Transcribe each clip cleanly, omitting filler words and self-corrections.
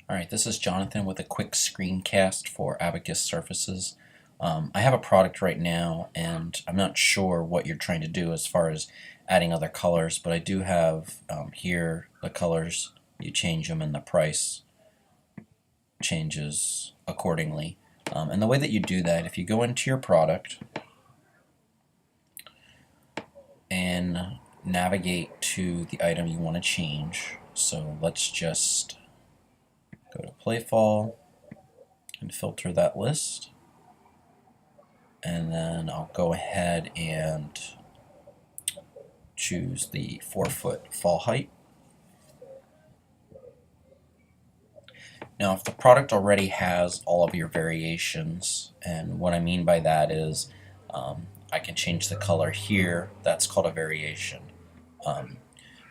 Alright, this is Jonathan with a quick screencast for Abacus Surfaces. I have a product right now and I'm not sure what you're trying to do as far as adding other colors, but I do have here the colors. You change them and the price changes accordingly. And the way that you do that, if you go into your product and navigate to the item you want to change, so let's just go to Playfall and filter that list, and then I'll go ahead and choose the 4-foot fall height. Now if the product already has all of your variations, and what I mean by that is I can change the color here, that's called a variation.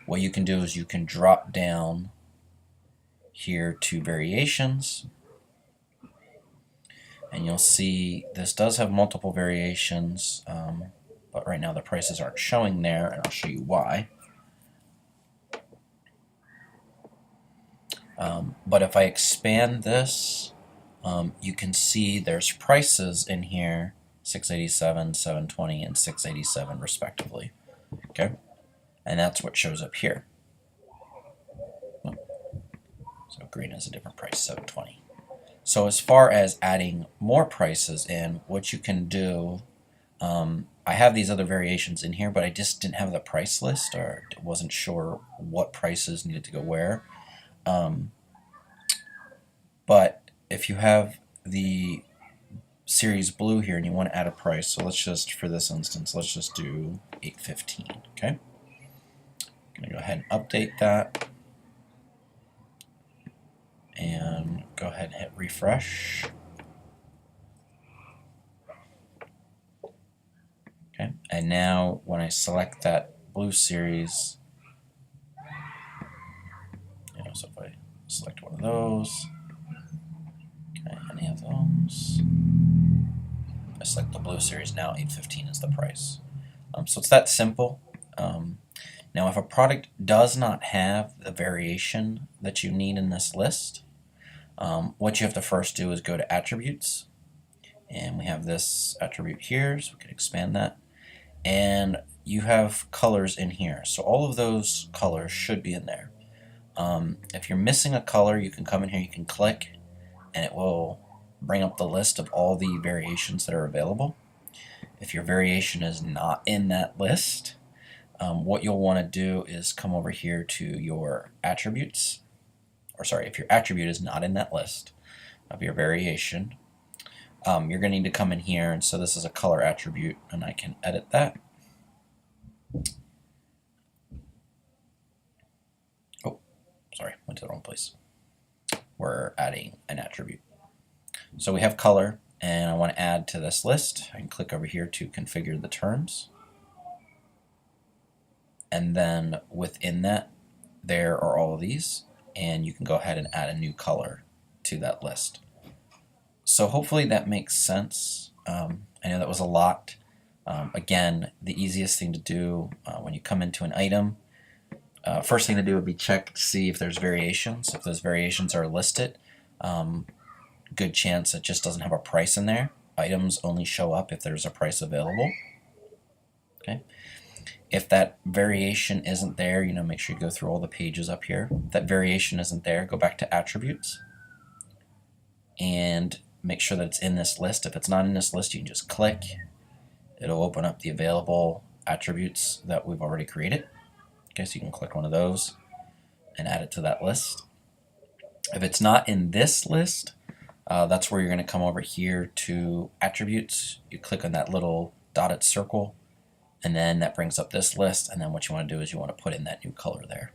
What you can do is you can drop down here to variations, and you'll see this does have multiple variations, but right now the prices aren't showing there, and I'll show you why. But if I expand this, you can see there's prices in here, $687, $720, and $687 respectively. Okay, and that's what shows up here. So green is a different price, $720. So as far as adding more prices in, what you can do, I have these other variations in here, but I just didn't have the price list, or wasn't sure what prices needed to go where. But if you have the series blue here and you want to add a price, so let's just, for this instance, let's just do $815. Okay, I'm going to go ahead and update that, and go ahead and hit refresh. Okay, and now when I select that blue series, so if I select one of those, okay, any of those, I select the blue series, now $815 is the price. So it's that simple. Now if a product does not have the variation that you need in this list, what you have to first do is go to attributes, and we have this attribute here, so we can expand that, and you have colors in here, so all of those colors should be in there. If you're missing a color, you can come in here, you can click, and it will bring up the list of all the variations that are available. If your variation is not in that list, what you'll want to do is come over here to your attributes, or sorry, if your attribute is not in that list of your variation, you're going to need to come in here, and so this is a color attribute, and I can edit that. Oh, sorry, went to the wrong place. We're adding an attribute. So we have color, and I want to add to this list. I can click over here to configure the terms, and then within that there are all of these, and you can go ahead and add a new color to that list. So hopefully that makes sense. I know that was a lot. Again, the easiest thing to do when you come into an item, first thing to do would be check to see if there's variations. If those variations are listed, good chance it just doesn't have a price in there. Items only show up if there's a price available. Okay. If that variation isn't there, make sure you go through all the pages up here. If that variation isn't there, go back to attributes and make sure that it's in this list. If it's not in this list, you can just click. It'll open up the available attributes that we've already created. Okay, so you can click one of those and add it to that list. If it's not in this list, that's where you're going to come over here to attributes. You click on that little dotted circle, and then that brings up this list, and then what you want to do is you want to put in that new color there.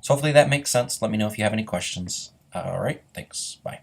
So hopefully that makes sense. Let me know if you have any questions. Alright, thanks. Bye.